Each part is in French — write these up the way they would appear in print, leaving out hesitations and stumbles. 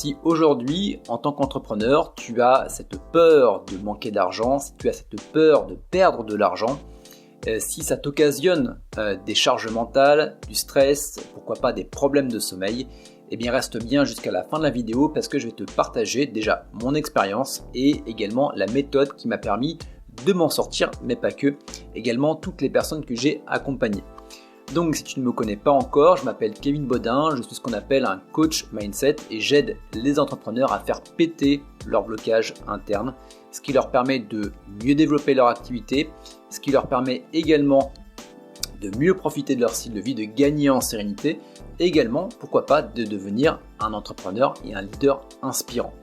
Si aujourd'hui, en tant qu'entrepreneur, tu as cette peur de manquer d'argent, si tu as cette peur de perdre de l'argent, si ça t'occasionne des charges mentales, du stress, pourquoi pas des problèmes de sommeil, eh bien reste bien jusqu'à la fin de la vidéo parce que je vais te partager déjà mon expérience et également la méthode qui m'a permis de m'en sortir, mais pas que, également toutes les personnes que j'ai accompagnées. Donc si tu ne me connais pas encore, je m'appelle Kevin Bodin, je suis ce qu'on appelle un coach mindset et j'aide les entrepreneurs à faire péter leur blocage interne, ce qui leur permet de mieux développer leur activité, ce qui leur permet également de mieux profiter de leur style de vie, de gagner en sérénité, et également, pourquoi pas, de devenir un entrepreneur et un leader inspirant.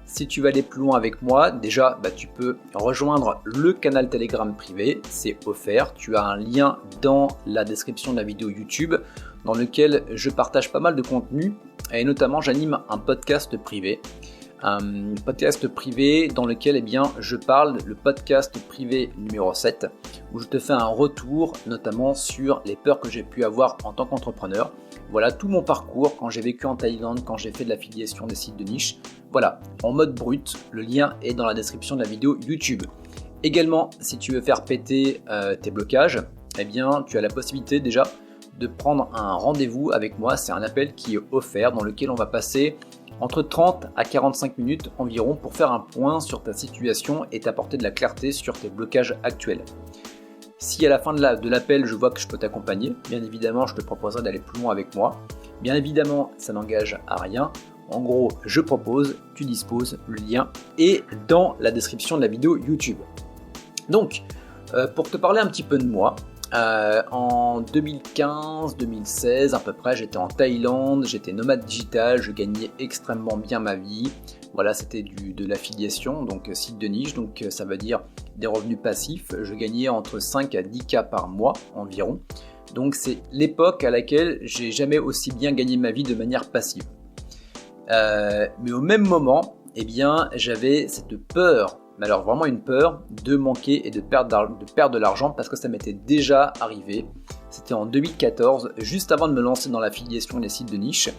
Si tu veux aller plus loin avec moi, déjà, tu peux rejoindre le canal Telegram privé, c'est offert. Tu as un lien dans la description de la vidéo YouTube dans lequel je partage pas mal de contenu et notamment j'anime un podcast privé. Un podcast privé dans lequel je parle, le podcast privé numéro 7, où je te fais un retour notamment sur les peurs que j'ai pu avoir en tant qu'entrepreneur. Voilà tout mon parcours quand j'ai vécu en Thaïlande, quand j'ai fait de l'affiliation des sites de niche. Voilà, en mode brut, le lien est dans la description de la vidéo YouTube. Également, si tu veux faire péter tes blocages, tu as la possibilité déjà de prendre un rendez-vous avec moi. C'est un appel qui est offert dans lequel on va passer entre 30 à 45 minutes environ pour faire un point sur ta situation et t'apporter de la clarté sur tes blocages actuels. Si à la fin de l'appel je vois que je peux t'accompagner, bien évidemment je te proposerai d'aller plus loin avec moi. Bien évidemment ça n'engage à rien. En gros je propose, tu disposes, le lien est dans la description de la vidéo YouTube. Donc pour te parler un petit peu de moi, en 2015-2016 à peu près, j'étais en Thaïlande, j'étais nomade digital, je gagnais extrêmement bien ma vie. Voilà, c'était de l'affiliation, donc site de niche, donc ça veut dire des revenus passifs. Je gagnais entre 5 à 10K par mois environ. Donc c'est l'époque à laquelle j'ai jamais aussi bien gagné ma vie de manière passive. Mais au même moment, j'avais cette peur, mais alors vraiment une peur de manquer et de perdre de l'argent parce que ça m'était déjà arrivé. C'était en 2014, juste avant de me lancer dans l'affiliation des sites de niche,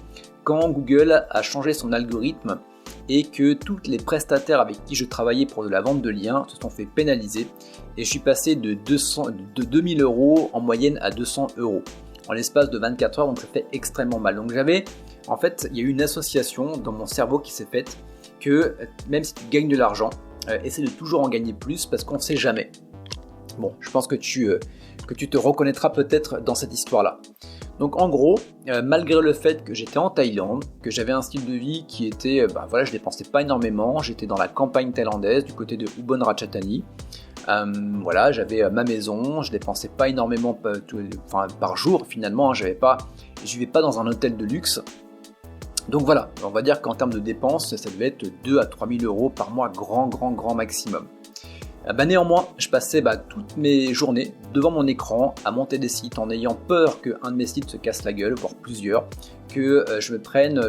quand Google a changé son algorithme et que tous les prestataires avec qui je travaillais pour de la vente de liens se sont fait pénaliser et je suis passé de 2000 € en moyenne à 200 € en l'espace de 24 heures, donc ça fait extrêmement mal. Donc il y a eu une association dans mon cerveau qui s'est faite que même si tu gagnes de l'argent, essaie de toujours en gagner plus parce qu'on ne sait jamais. Bon, je pense que tu te reconnaîtras peut-être dans cette histoire-là. Donc en gros, malgré le fait que j'étais en Thaïlande, que j'avais un style de vie qui était, je dépensais pas énormément, j'étais dans la campagne thaïlandaise du côté de Ubon Ratchathani. J'avais ma maison, je dépensais pas énormément par jour finalement, je vivais pas dans un hôtel de luxe. Donc voilà, on va dire qu'en termes de dépenses, ça devait être 2 à 3 000 € par mois, grand maximum. Néanmoins, je passais toutes mes journées devant mon écran à monter des sites en ayant peur qu'un de mes sites se casse la gueule, voire plusieurs, que je me prenne,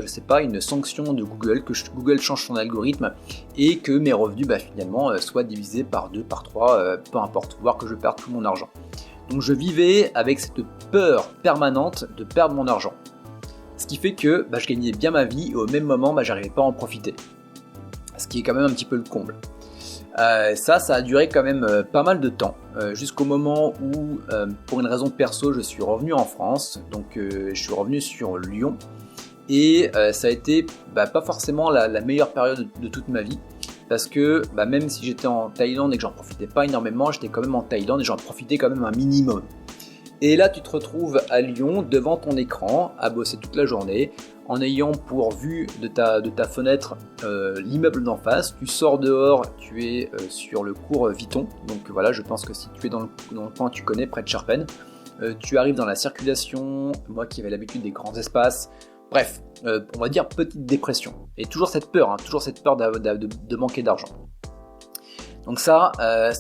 une sanction de Google, que Google change son algorithme et que mes revenus finalement soient divisés par 2, par 3, peu importe, voire que je perde tout mon argent. Donc je vivais avec cette peur permanente de perdre mon argent. Ce qui fait que je gagnais bien ma vie et au même moment j'arrivais pas à en profiter. Ce qui est quand même un petit peu le comble. Ça a duré quand même pas mal de temps, jusqu'au moment où, pour une raison perso, je suis revenu en France, donc je suis revenu sur Lyon, et ça a été pas forcément la meilleure période de toute ma vie, parce que même si j'étais en Thaïlande et que j'en profitais pas énormément, j'étais quand même en Thaïlande et j'en profitais quand même un minimum. Et là, tu te retrouves à Lyon, devant ton écran, à bosser toute la journée, en ayant pour vue de ta fenêtre l'immeuble d'en face. Tu sors dehors, tu es sur le cours Vuitton. Donc voilà, je pense que si tu es dans le coin, tu connais, près de Charpennes. Tu arrives dans la circulation, moi qui avais l'habitude des grands espaces. Bref, on va dire petite dépression. Et toujours cette peur de manquer d'argent. Donc ça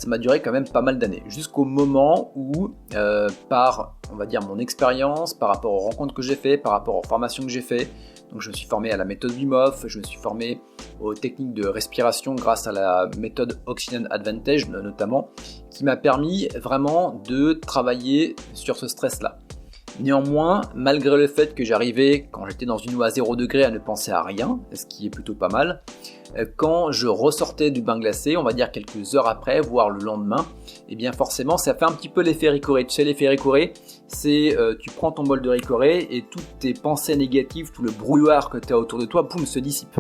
m'a duré quand même pas mal d'années, jusqu'au moment où, par, on va dire, mon expérience, par rapport aux rencontres que j'ai fait, par rapport aux formations que j'ai fait, donc je me suis formé à la méthode Wim Hof, je me suis formé aux techniques de respiration grâce à la méthode Oxygen Advantage notamment, qui m'a permis vraiment de travailler sur ce stress-là. Néanmoins, malgré le fait que j'arrivais, quand j'étais dans une eau à 0 degré, à ne penser à rien, ce qui est plutôt pas mal, quand je ressortais du bain glacé, on va dire quelques heures après, voire le lendemain, et bien forcément ça fait un petit peu l'effet Ricoré. Tu sais, l'effet Ricoré, c'est tu prends ton bol de Ricoré et toutes tes pensées négatives, tout le brouillard que tu as autour de toi, boum, se dissipe.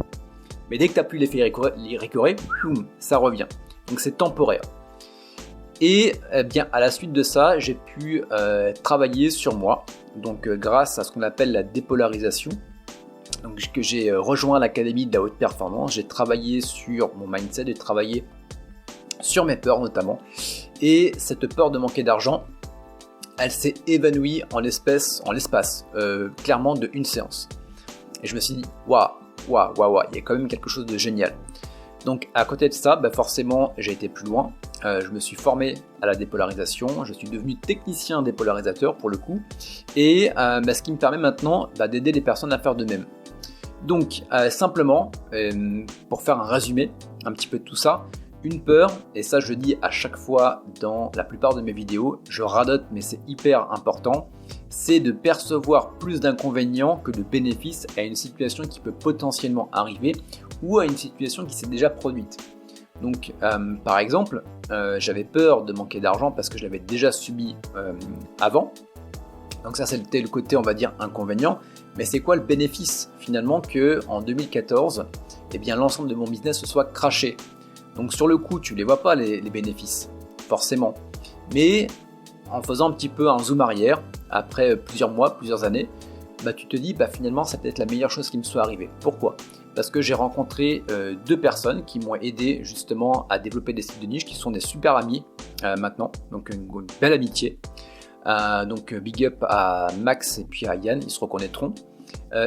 Mais dès que tu n'as plus l'effet Ricoré, boum, ça revient. Donc c'est temporaire. Et bien à la suite de ça, j'ai pu travailler sur moi, donc grâce à ce qu'on appelle la dépolarisation. Donc que j'ai rejoint l'académie de la haute performance, j'ai travaillé sur mon mindset, j'ai travaillé sur mes peurs notamment. Et cette peur de manquer d'argent, elle s'est évanouie en l'espace clairement de une séance. Et je me suis dit, waouh, il y a quand même quelque chose de génial. Donc à côté de ça, forcément j'ai été plus loin, je me suis formé à la dépolarisation, je suis devenu technicien dépolarisateur pour le coup, et ce qui me permet maintenant d'aider les personnes à faire de même. Donc simplement, pour faire un résumé un petit peu de tout ça, une peur, et ça je le dis à chaque fois dans la plupart de mes vidéos, je radote mais c'est hyper important, c'est de percevoir plus d'inconvénients que de bénéfices à une situation qui peut potentiellement arriver ou à une situation qui s'est déjà produite. Donc par exemple, j'avais peur de manquer d'argent parce que je l'avais déjà subi avant. Donc ça c'était le côté on va dire inconvénient, mais c'est quoi le bénéfice finalement que en 2014, l'ensemble de mon business se soit crashé. Donc sur le coup tu les vois pas les bénéfices, forcément. Mais en faisant un petit peu un zoom arrière, après plusieurs mois, plusieurs années, tu te dis finalement c'est peut-être la meilleure chose qui me soit arrivée. Pourquoi ? Parce que j'ai rencontré deux personnes qui m'ont aidé justement à développer des sites de niche, qui sont des super amis maintenant, donc une belle amitié. Donc big up à Max et puis à Yann, ils se reconnaîtront.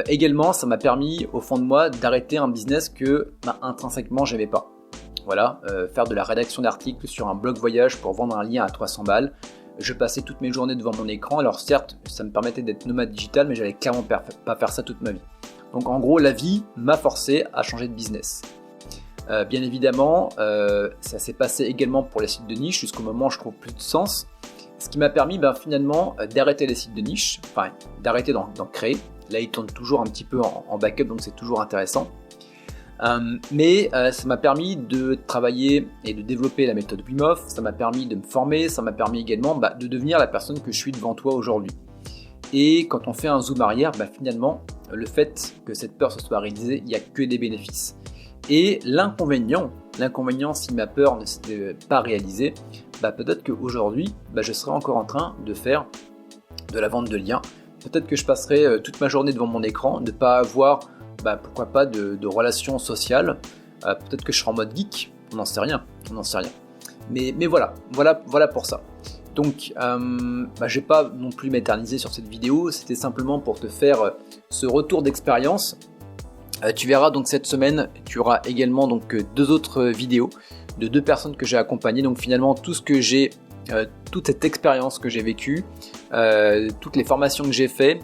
Également, ça m'a permis au fond de moi d'arrêter un business que intrinsèquement j'aimais pas. Voilà, faire de la rédaction d'articles sur un blog voyage pour vendre un lien à 300 balles. Je passais toutes mes journées devant mon écran, alors certes, ça me permettait d'être nomade digital, mais j'allais clairement pas faire ça toute ma vie. Donc en gros, la vie m'a forcé à changer de business. Bien évidemment, ça s'est passé également pour les sites de niche, jusqu'au moment où je trouve plus de sens. Ce qui m'a permis finalement d'arrêter les sites de niche, enfin d'arrêter d'en créer. Là, ils tournent toujours un petit peu en backup, donc c'est toujours intéressant. Mais ça m'a permis de travailler et de développer la méthode Wim Hof, ça m'a permis de me former, ça m'a permis également de devenir la personne que je suis devant toi aujourd'hui. Et quand on fait un zoom arrière, finalement, le fait que cette peur se soit réalisée, il n'y a que des bénéfices. Et l'inconvénient si ma peur ne s'était pas réalisée, peut-être qu'aujourd'hui, je serais encore en train de faire de la vente de liens. Peut-être que je passerai toute ma journée devant mon écran, de ne pas avoir, pourquoi pas, de relations sociales. Peut-être que je serai en mode geek, on n'en sait rien. Mais voilà pour ça. Donc, je ne vais pas non plus m'éterniser sur cette vidéo, c'était simplement pour te faire ce retour d'expérience. Tu verras donc cette semaine, tu auras également donc deux autres vidéos de deux personnes que j'ai accompagnées. Donc finalement, tout ce que j'ai, toute cette expérience que j'ai vécue, toutes les formations que j'ai fait,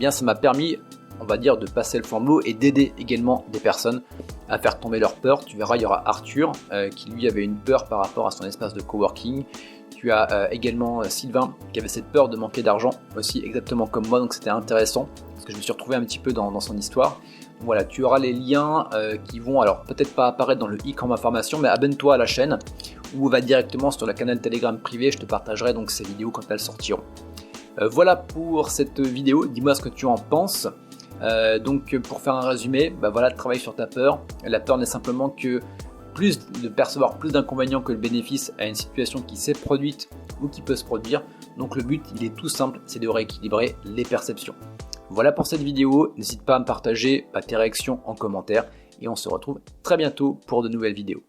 ça m'a permis, on va dire, de passer le flambeau et d'aider également des personnes à faire tomber leur peur. Tu verras, il y aura Arthur qui lui avait une peur par rapport à son espace de coworking. Tu as également Sylvain qui avait cette peur de manquer d'argent aussi, exactement comme moi, donc c'était intéressant parce que je me suis retrouvé un petit peu dans son histoire. Voilà, tu auras les liens qui vont alors peut-être pas apparaître dans le i en ma formation, mais abonne-toi à la chaîne ou va directement sur le canal Telegram privé, je te partagerai donc ces vidéos quand elles sortiront. Voilà pour cette vidéo, dis-moi ce que tu en penses. Donc pour faire un résumé, travaille sur ta peur. La peur n'est simplement que de percevoir plus d'inconvénients que le bénéfice à une situation qui s'est produite ou qui peut se produire. Donc le but, il est tout simple, c'est de rééquilibrer les perceptions. Voilà pour cette vidéo, n'hésite pas à me partager tes réactions en commentaire et on se retrouve très bientôt pour de nouvelles vidéos.